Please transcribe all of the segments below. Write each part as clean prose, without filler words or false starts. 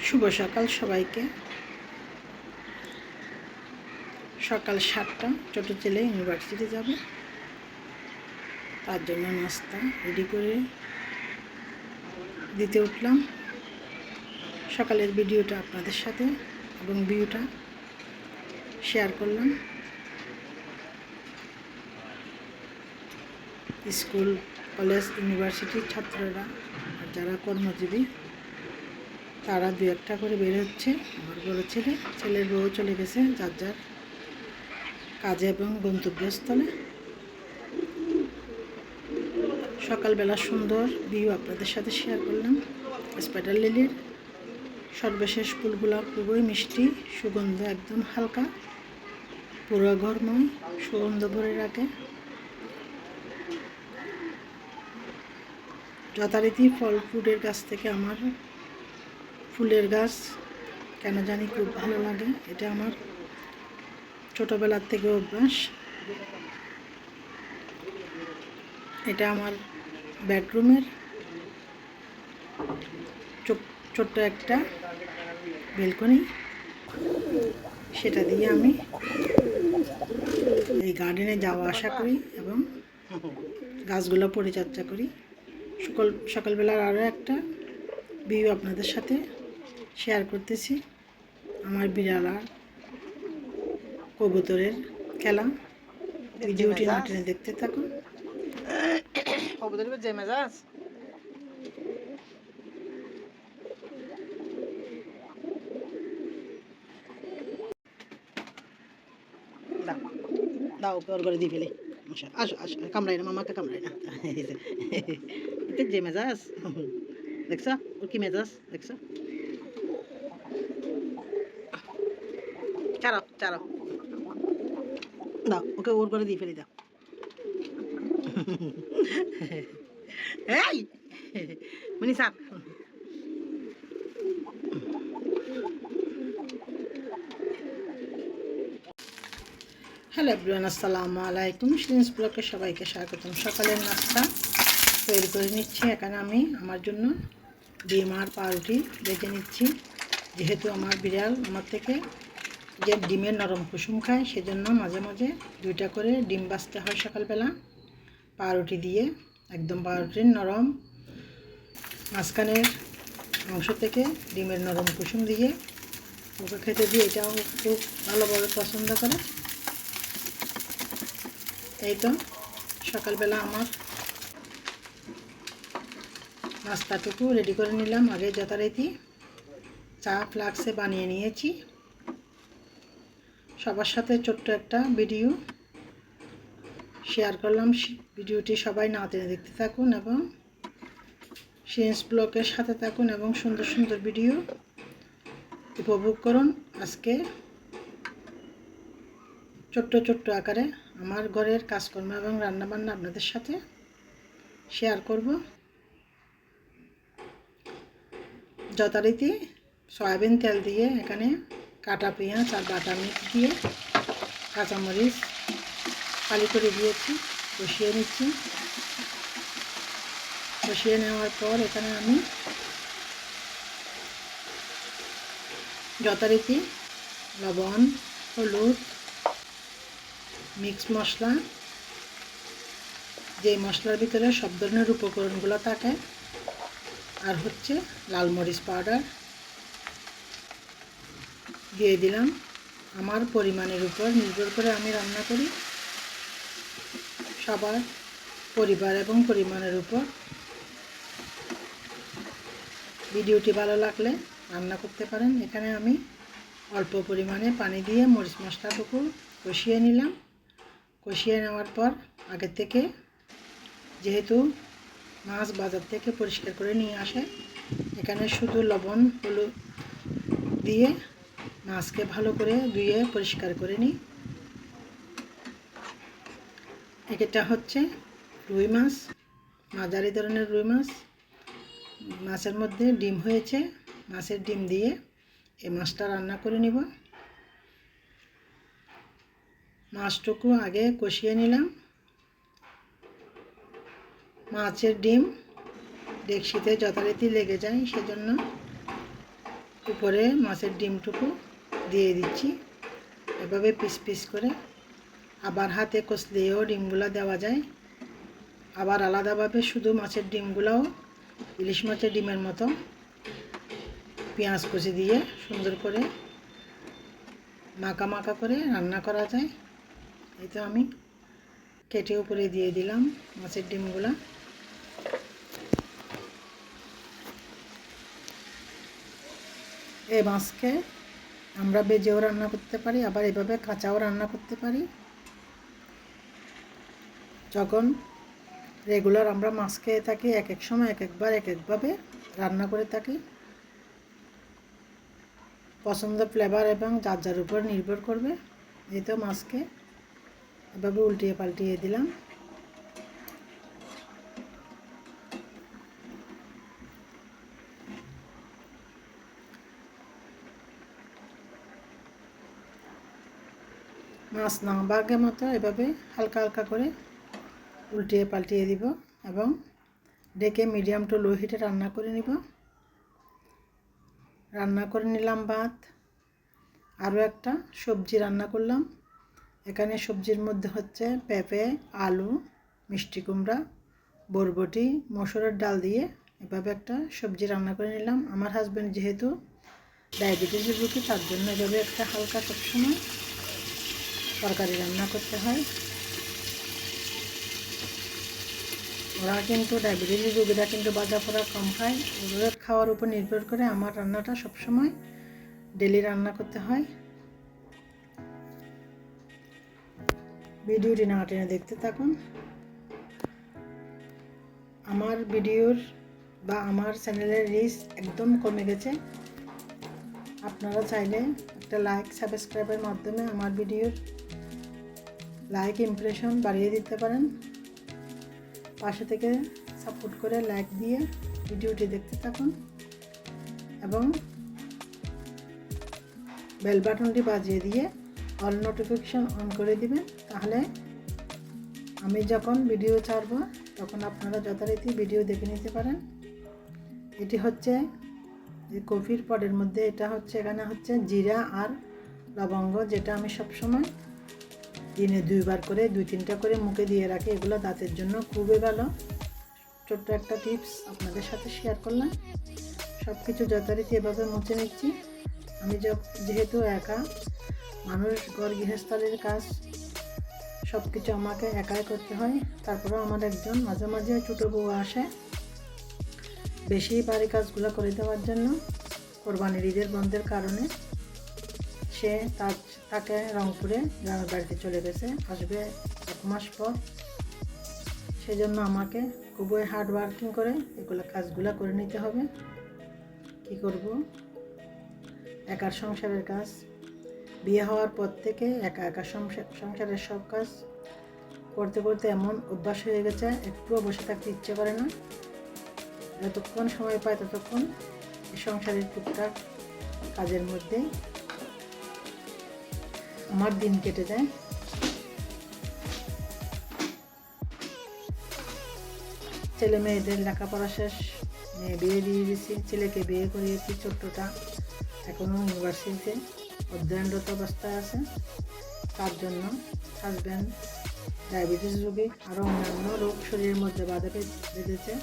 শুভ সকাল সবাইকে। সকাল 7টা, ছোটো ছেলে ইউনিভার্সিটি যাবে, তার জন্য নাস্তা রেডি করে দিতে উঠলাম। সকালের ভিডিওটা আপনাদের সাথে এবং ভিউটা শেয়ার করলাম। স্কুল, কলেজ, ইউনিভার্সিটির ছাত্ররা আর যারা কর্মজীবী তারা দু একটা করে বের হচ্ছে। আমার বড় ছেলের বউ চলে গেছে যার যার কাজে এবং গন্তব্যস্থলে। সকালবেলা সুন্দর ভিউ আপনাদের সাথে শেয়ার করলাম। স্পাইডার লিলির সর্বশেষ ফুলগুলো খুবই মিষ্টি, সুগন্ধ একদম হালকা, পুরো ঘরময় সুগন্ধ ভরে রাখে। যথারীতি ফল ফ্রুটের গাছ থেকে আমার ফুলের গাছ কেন জানি খুব ভালো লাগে। এটা আমার ছোটোবেলার থেকে অভ্যাস। এটা আমার বেডরুমের ছোট্ট একটা বেলকনি, সেটা দিয়ে আমি এই গার্ডেনে যাওয়া আসা করি এবং গাছগুলো পরিচর্যা করি। সকালবেলার আরও একটা ভিউ আপনাদের সাথে শেয়ার করতেছি। আমার বিড়াল আর কবুতরের খেলা, ভিডিওটি না টেনে দেখতে থাকুন। কবুতরের যে মেজাজ, দাও ওকে ওর ঘরে দিয়ে ফেলে। আসো আসো, কামড়াই না, মামাকে কামড়াই না। এটা যে মেজাজ, দেখছ ওর কি মেজাজ দেখছ? চারো চারো, দাও ওকে ওর ঘরে দিয়ে ফেলে দাও। এই মানে স্যার, হ্যালো এভরিওয়ান, আসসালামু আলাইকুম। শিরিনস ব্লগে সবাইকে স্বাগতম। সকালের নাস্তা তৈরি করে নিচ্ছি। এখানে আমি আমার জন্য ডিম আর পাউরুটি ভেজে নিচ্ছি। যেহেতু আমার বিড়াল আমার থেকে যে ডিমের নরম কুসুম খায়, সেজন্য মাঝে মাঝে 2টা করে ডিম ভাজতে হয় সকালবেলা পাউরুটি দিয়ে। একদম পাউরুটির নরম মাঝখানের অংশ থেকে ডিমের নরম কুসুম দিয়ে ওকে খেতে দিয়ে, এটাও খুব ভালোভাবে পছন্দ করে। এই তো সকালবেলা আমার নাস্তাটুকু রেডি করে নিলাম। আগে যথারীতি চা ফ্লাক্সে বানিয়ে নিয়েছি। সবার সাথে ছোট্ট একটা ভিডিও শেয়ার করলাম। ভিডিওটি সবাই না টেনে দেখতে থাকুন এবং শিরিনস ব্লগের সাথে থাকুন এবং সুন্দর সুন্দর ভিডিও উপভোগ করুন। আজকে ছোট্ট ছোট্ট আকারে আমার ঘরের কাজকর্ম এবং রান্নাবান্না আপনাদের সাথে শেয়ার করব। যথারীতি সয়াবিন তেল দিয়ে এখানে কাটা পেঁয়াজ আর বাটা মিক্স দিয়ে কাঁচামরিচ ফালি করে দিয়েছি, কষিয়ে নিচ্ছি। কষিয়ে নেওয়ার পর এখানে আমি যথারীতি লবণ, হলুদ, মিক্স মশলা, যে মশলার ভিতরে সব ধরনের উপকরণগুলো থাকে, আর হচ্ছে লাল মরিচ পাউডার দিয়ে দিলাম। আমার পরিমাণের উপর নির্ভর করে আমি রান্না করি। সবার পরিবার এবং পরিমাণের উপর। ভিডিওটি ভালো লাগলে রান্না করতে পারেন। এখানে আমি অল্প পরিমাণে পানি দিয়ে মরিচ মশলাটুকু কষিয়ে নিলাম। কষিয়ে নেওয়ার পর আগের থেকে, যেহেতু মাছ বাজার থেকে পরিষ্কার করে নিয়ে আসে, এখানে শুধু লবণ হলুদ দিয়ে মাছকে ভালো করে ধুয়ে পরিষ্কার করে নিই। এটা হচ্ছে রুই মাছ, মাঝারি ধরনের রুই মাছ। মাছের মধ্যে ডিম হয়েছে, মাছের ডিম দিয়ে এই মাছটা রান্না করে নিব। মাছটুকু আগে কষিয়ে নিলাম। মাছের ডিম ডেকচিতে যথারীতি লেগে যায়, সেজন্য উপরে মাছের ডিমটুকু দিয়ে দিচ্ছি। এভাবে পিস পিস করে, আবার হাতে কষলেও ডিমগুলো দেওয়া যায়, আবার আলাদাভাবে শুধু মাছের ডিমগুলোও ইলিশ মাছের ডিমের মতো পেঁয়াজ কুচি দিয়ে সুন্দর করে মাখা মাখা করে রান্না করা যায়। এই তো আমি কেটে উপরে দিয়ে দিলাম মাছের ডিমগুলো। এই মাছকে আমরা ভেজেও রান্না করতে পারি, আবার এভাবে কাঁচাও রান্না করতে পারি। যখন রেগুলার আমরা মাছ খেয়ে থাকি, এক এক সময় এক একবার এক একভাবে রান্না করে থাকি। পছন্দ ফ্লেভার এবং যার যার উপর নির্ভর করবে। এই তো মাছকে এভাবে উল্টিয়ে পাল্টিয়ে দিলাম। মাছ না ভাগের মতো এভাবে হালকা হালকা করে উল্টিয়ে পাল্টিয়ে দিব এবং ডেকে মিডিয়াম টু লো হিটে রান্না করে নিব। রান্না করে নিলাম ভাত। আরও একটা সবজি রান্না করলাম। এখানে সবজির মধ্যে হচ্ছে পেঁপে, আলু, মিষ্টি কুমড়া, বরবটি, মসুরের ডাল দিয়ে এভাবে একটা সবজি রান্না করে নিলাম। আমার হাজব্যান্ড যেহেতু ডায়াবেটিসের রোগী, তার জন্য এভাবে একটা হালকা সবসময় তরকারি রান্না করতে হয়। ওরা কিন্তু ডায়াবেটিসের রোগীরা কিন্তু ভাজা পোড়া কম খায়। ওদের খাওয়ার উপর নির্ভর করে আমার রান্নাটা সবসময় ডেলি রান্না করতে হয়। ভিডিওটি না টেনে দেখতে থাকুন। আমার ভিডিওর বা আমার চ্যানেলের রিচ একদম কমে গেছে। আপনারা চাইলে একটা লাইক সাবস্ক্রাইবের মাধ্যমে আমার ভিডিওর লাইক ইমপ্রেশন বাড়িয়ে দিতে পারেন। পাশে থেকে সাপোর্ট করে লাইক দিয়ে ভিডিওটি দেখতে থাকুন এবং বেল বাটনটি বাজিয়ে দিয়ে অল নোটিফিকেশন অন করে দিবেন। তাহলে আমি যখন ভিডিও ছাড়ব তখন আপনারা যথারীতি ভিডিও দেখে নিতে পারেন। এটি হচ্ছে যে কফির পটের মধ্যে, এটা হচ্ছে এখানে হচ্ছে জিরা আর লবঙ্গ, যেটা আমি সবসময় দিনে 2 বার করে 2-3টা করে মুখে দিয়ে রাখি। এগুলো দাঁতের জন্য খুবই ভালো। ছোট্ট একটা টিপস আপনাদের সাথে শেয়ার করলাম। সব কিছু যথারীতি এভাবে মুছে নিচ্ছি। আমি যেহেতু একা মানুষ, ঘর গৃহস্থালির কাজ সব কিছু আমাকে একাই করতে হয়। তারপরেও আমার একজন মাঝে মাঝে ছোটো বউ আসে বেশি বাড়ি কাজগুলো করে দেওয়ার জন্য। কোরবানির ঈদের বন্ধের কারণে সে তাকে রংপুরে গ্রামের বাড়িতে চলে গেছে, আসবে 1 মাস পর। সেজন্য আমাকে খুবই হার্ড ওয়ার্কিং করে এগুলো কাজগুলো করে নিতে হবে। কি করব, একার সংসারের কাজ। বিয়ে হওয়ার পর থেকে একা একা সংসারের সব কাজ করতে করতে এমন অভ্যাস হয়ে গেছে, একটুও বসে থাকতে ইচ্ছে করে না। যতক্ষণ সময় পাই ততক্ষণ এই সংসারের টুকটাক কাজের মধ্যে আমার দিন কেটে যায়। ছেলে মেয়েদের লেখাপড়া শেষ, মেয়ে বিয়ে দিয়ে দিয়েছি, ছেলেকে বিয়ে করিয়েছি। ছোট্টটা এখনও ইউনিভার্সিটিতে অধ্যয়নরত অবস্থায় আছে। তার জন্য হাজব্যান্ড ডায়াবেটিস রোগী, আরও অন্যান্য রোগ শরীরের মধ্যে বাধা বেঁধেছে।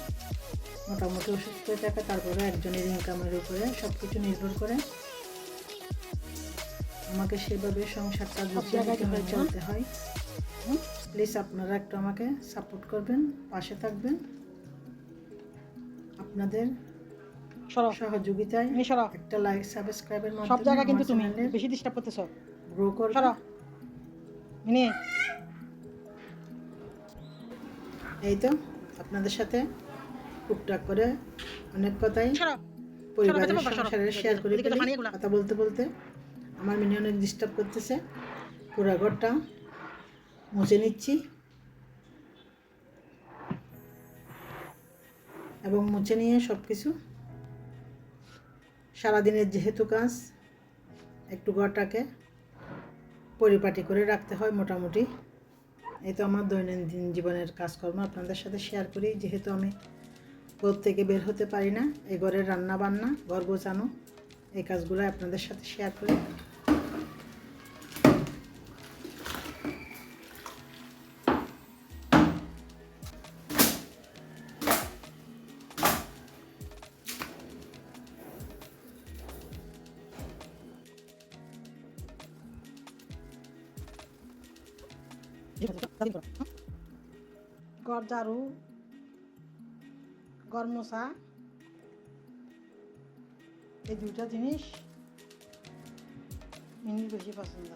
মোটামুটি অসুস্থ হয়ে থাকে, তারপরে একজনের ইনকামের উপরে সব কিছু নির্ভর করে। আমাকে সেভাবে সংসারটা গুছিয়ে চলতে হয়। প্লিজ আপনারা একটু আমাকে সাপোর্ট করবেন, পাশে থাকবেন। আপনাদের সহযোগিতায় একটা লাইক সাবস্ক্রাইবের মাধ্যমে সব জায়গা কিন্তু তুমি বেশি ডিস্টার্ব করতেছ, গ্রো করবে। এই তো আপনাদের সাথে টুকটাক করে অনেক কথাই পরিবারের সংসারের শেয়ার করে কথা বলতে বলতে আমার মিনি অনেক ডিস্টার্ব করতেছে। পুরা ঘরটা মুছে নিচ্ছি এবং মুছে নিয়ে সব কিছু সারাদিনের যেহেতু কাজ, একটু ঘরটাকে পরিপাটি করে রাখতে হয় মোটামুটি। এই তো আমার দৈনন্দিন জীবনের কাজকর্ম আপনাদের সাথে শেয়ার করি। যেহেতু আমি ঘর থেকে বের হতে পারি না, এই ঘরের রান্না বান্না, ঘর গোছানো এই কাজগুলো আপনাদের সাথে শেয়ার করি। ঘর ঝাড়ু, ঘর মোছা, এই দুইটা জিনিস মিনির বেশি পছন্দ।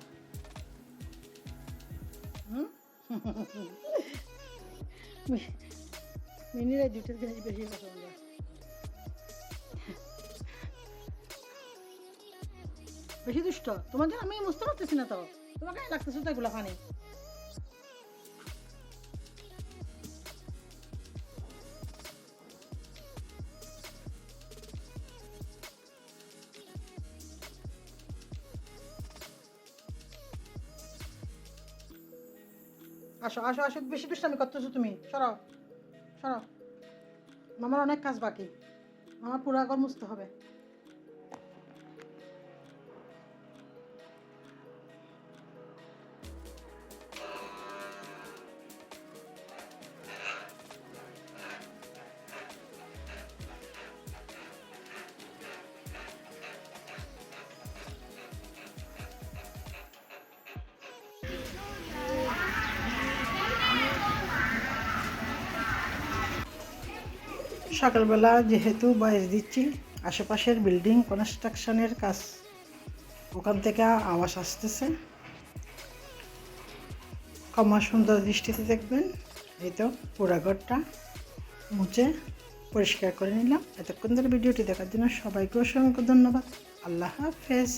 মিনির এই দুইটা জিনিস বেশি পছন্দ। বেশি দুষ্ট তোমার জন্য আমি বুঝতে পারতেছি না, তো তোমাকে লাগতেছে তো এগুলো পানি। আসো আসো আসো, বেশি দুষ্টামি করতেছো তুমি, সরাও সরাও। মামার অনেক কাজ বাকি, মামা পুরা ঘর মুছতে হবে। সকালবেলা যেহেতু বয়স দিচ্ছি, আশেপাশের বিল্ডিং কনস্ট্রাকশনের কাজ, ওখান থেকে আওয়াজ আসতেছে, ক্ষমা সুন্দর দৃষ্টিতে দেখবেন। এই তো পুরা ঘরটা মুছে পরিষ্কার করে নিলাম। এতক্ষণ ধরে ভিডিওটি দেখার জন্য সবাইকে অসংখ্য ধন্যবাদ। আল্লাহ হাফেজ।